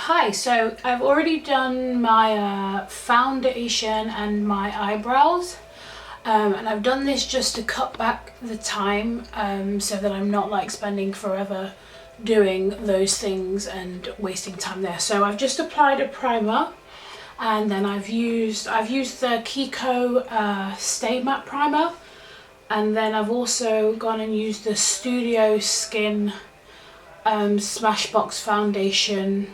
Hi, so I've already done my foundation and my eyebrows, and I've done this just to cut back the time so that I'm not like spending forever doing those things and wasting time there. So I've just applied a primer, and then I've used the KiKo Stay Matte Primer, and then I've also gone and used the Studio Skin Smashbox foundation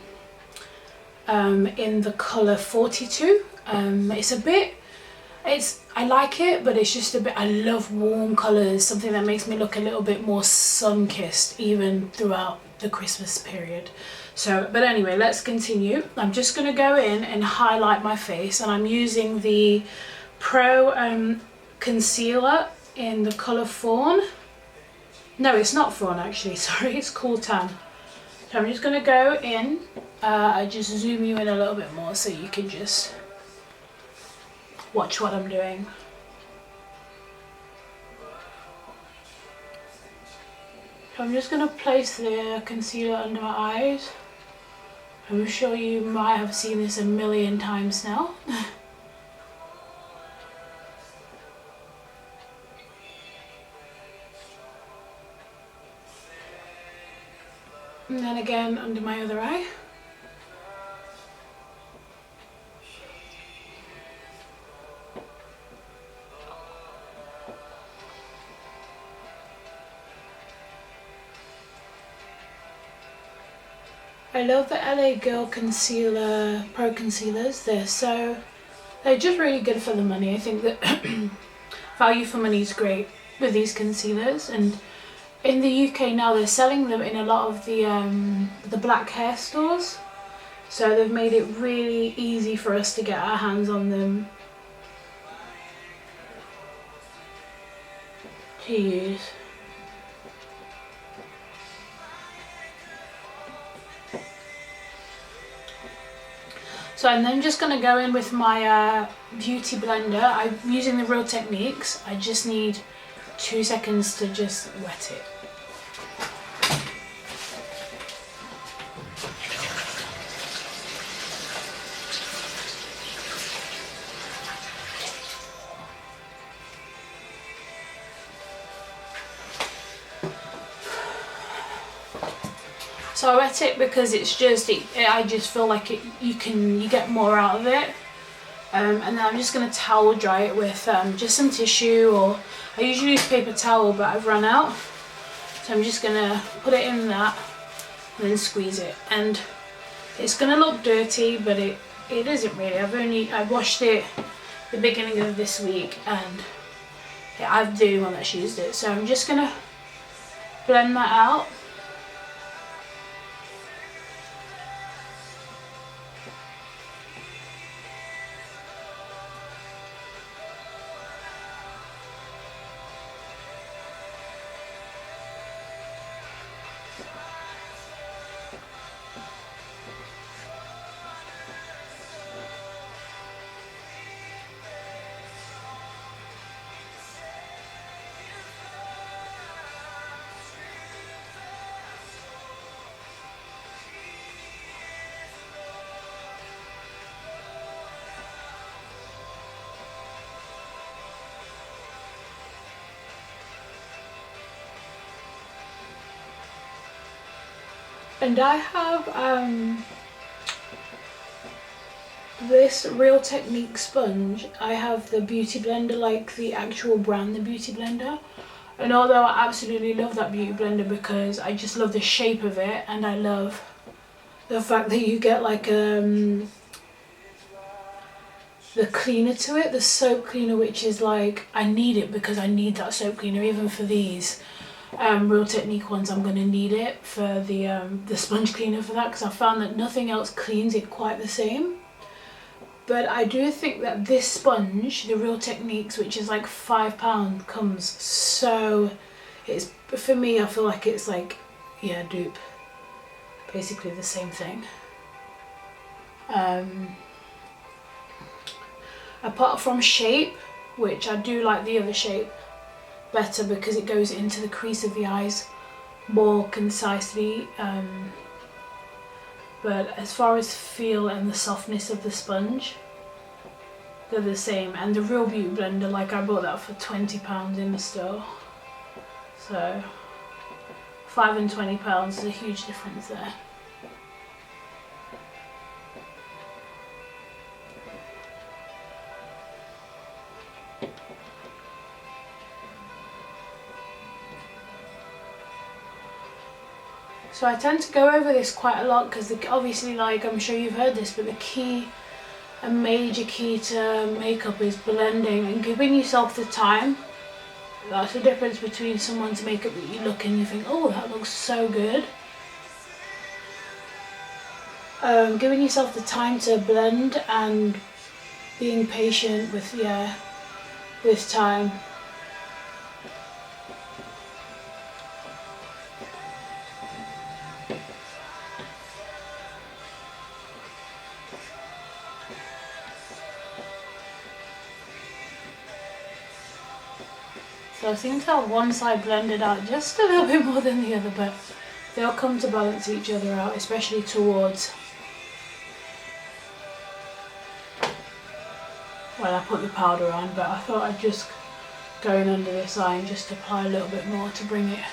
in the colour 42. I like it, but it's just a bit, I love warm colours, something that makes me look a little bit more sun-kissed even throughout the Christmas period. So, but anyway, let's continue. I'm just going to go in and highlight my face, and I'm using the Pro concealer in the colour Fawn. No, it's not Fawn actually, sorry, it's Cool Tan. So I'm just going to go in, I just zoom you in a little bit more so you can just watch what I'm doing. So I'm just going to place the concealer under my eyes. I'm sure you might have seen this a million times now. And then again under my other eye. I love the LA Girl concealer, Pro concealers. They're just really good for the money. I think that value for money is great with these concealers, and in the UK now they're selling them in a lot of the black hair stores. So they've made it really easy for us to get our hands on them to use. So I'm then just going to go in with my beauty blender. I'm using the Real Techniques. I just need 2 seconds to just wet it. So I wet it because it's just, I just feel like you get more out of it. And then I'm just going to towel dry it with just some tissue, or I usually use paper towel, but I've run out. So I'm just going to put it in that and then squeeze it. And it's going to look dirty, but it isn't really. I washed it the beginning of this week, and yeah, I'm the only one that's used it. So I'm just going to blend that out. And I have this Real Technique sponge. I have the Beauty Blender, like the actual brand, the Beauty Blender. And although I absolutely love that Beauty Blender because I just love the shape of it, and I love the fact that you get like the cleaner to it, the soap cleaner, which is like, I need it because I need that soap cleaner even for these Real Technique ones. I'm going to need it for the sponge cleaner for that, because I found that nothing else cleans it quite the same. But I do think that this sponge, the Real Techniques, which is like £5, comes so, it's, for me, I feel like it's like, yeah, dupe, basically the same thing. Apart from shape, which I do like the other shape better because it goes into the crease of the eyes more concisely. but as far as feel and the softness of the sponge, they're the same. And the Real Beauty blender, like I bought that for £20 in the store, so £5 and £20 is a huge difference there. So I tend to go over this quite a lot because obviously, like, I'm sure you've heard this, but the key, a major key to makeup is blending and giving yourself the time. That's the difference between someone's makeup that you look and you think, oh, that looks so good. Giving yourself the time to blend and being patient with, with time. So I seem to have one side blended out just a little bit more than the other, but they'll come to balance each other out, especially towards when I put the powder on. But I thought I'd just go in under this eye and just apply a little bit more to bring it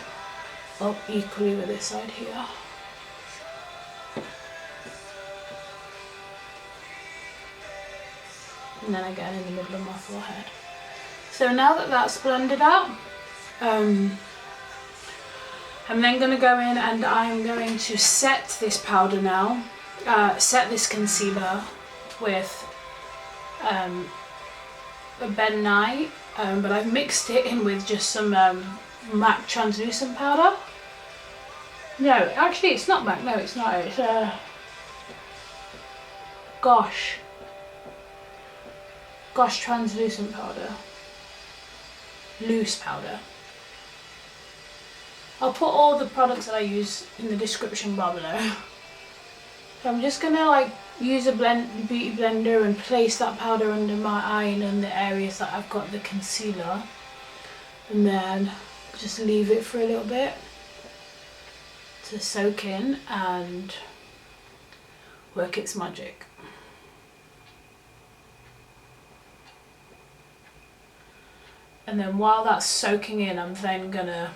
up equally with this side here. And then again in the middle of my forehead. So now that that's blended out, I'm then going to go in and I'm going to set this powder now, set this concealer with a Ben Nye, but I've mixed it in with just some MAC translucent powder. No, actually it's not MAC, no it's not, it's Gosh translucent powder. Loose powder. I'll put all the products that I use in the description bar below. So I'm just gonna like use a beauty blender and place that powder under my eye and in the areas that I've got the concealer, and then just leave it for a little bit to soak in and work its magic. And then while that's soaking in, I'm then gonna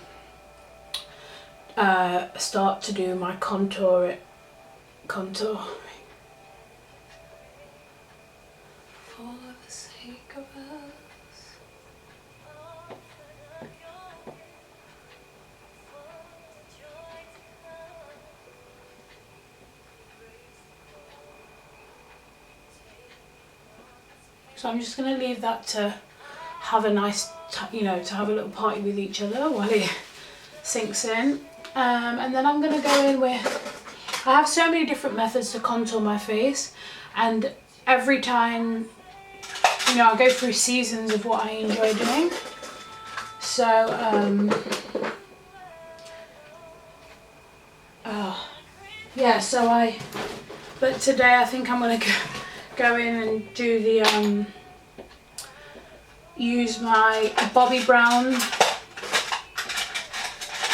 start to do my contour for the sake of us. So I'm just gonna leave that to have a nice, to have a little party with each other while it sinks in. And then I'm going to go in with, I have so many different methods to contour my face, and every time, I go through seasons of what I enjoy doing. So, but today I think I'm going to go in and do the, use my Bobbi Brown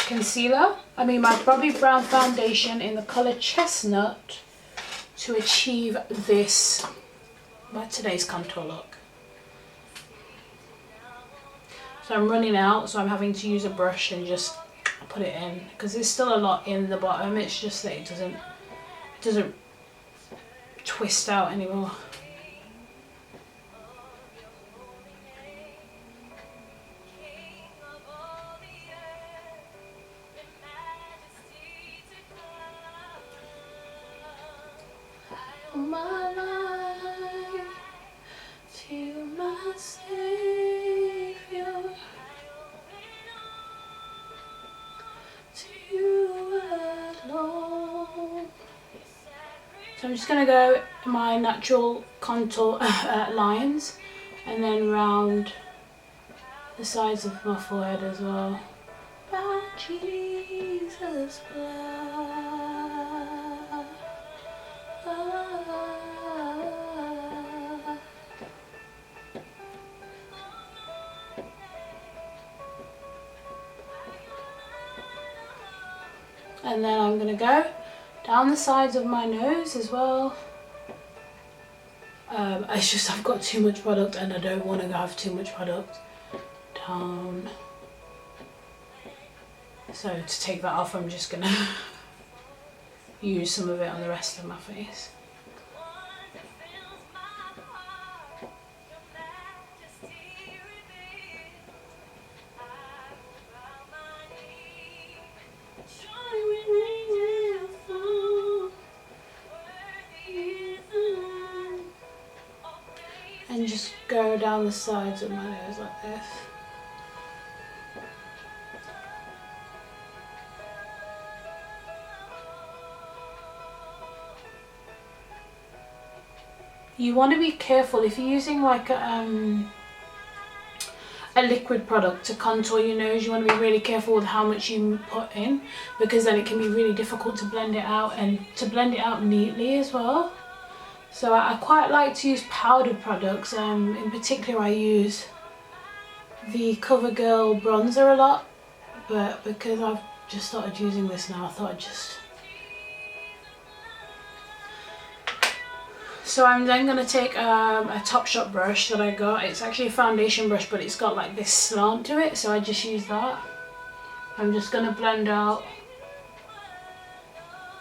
concealer, my Bobbi Brown foundation in the colour Chestnut to achieve this, today's contour look. So I'm running out, so I'm having to use a brush and just put it in, because there's still a lot in the bottom, it's just that it doesn't twist out anymore. My life to my Savior, to you alone. So I'm just going to go my natural contour lines and then round the sides of my forehead as well. By Jesus' blood. And then I'm going to go down the sides of my nose as well. It's just I've got too much product and I don't want to have too much product. Down. So to take that off, I'm just gonna use some of it on the rest of my face. And just go down the sides of my nose like this. You want to be careful if you're using like a liquid product to contour your nose. You want to be really careful with how much you put in, because then it can be really difficult to blend it out, and to blend it out neatly as well. So I quite like to use powdered products. In particular, I use the CoverGirl bronzer a lot, but because I've just started using this now, I thought I'd just... So I'm then going to take a Topshop brush that I got. It's actually a foundation brush, but it's got like this slant to it, so I just use that. I'm just going to blend out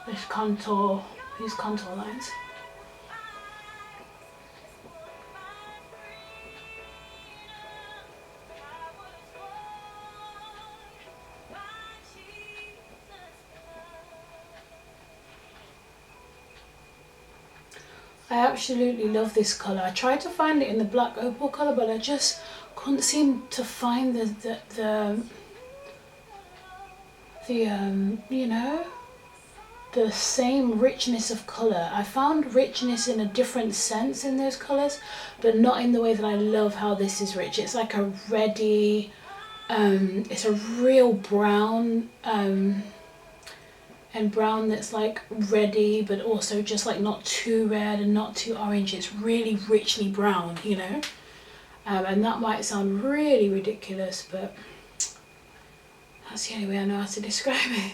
this contour, these contour lines. I absolutely love this colour. I tried to find it in the black opal colour, but I just couldn't seem to find the you know, the same richness of colour. I found richness in a different sense in those colours, but not in the way that I love how this is rich. It's like a reddy, it's a real brown, and brown that's like reddy, but also just like not too red and not too orange. It's really richly brown, you know. And that might sound really ridiculous, but that's the only way I know how to describe it.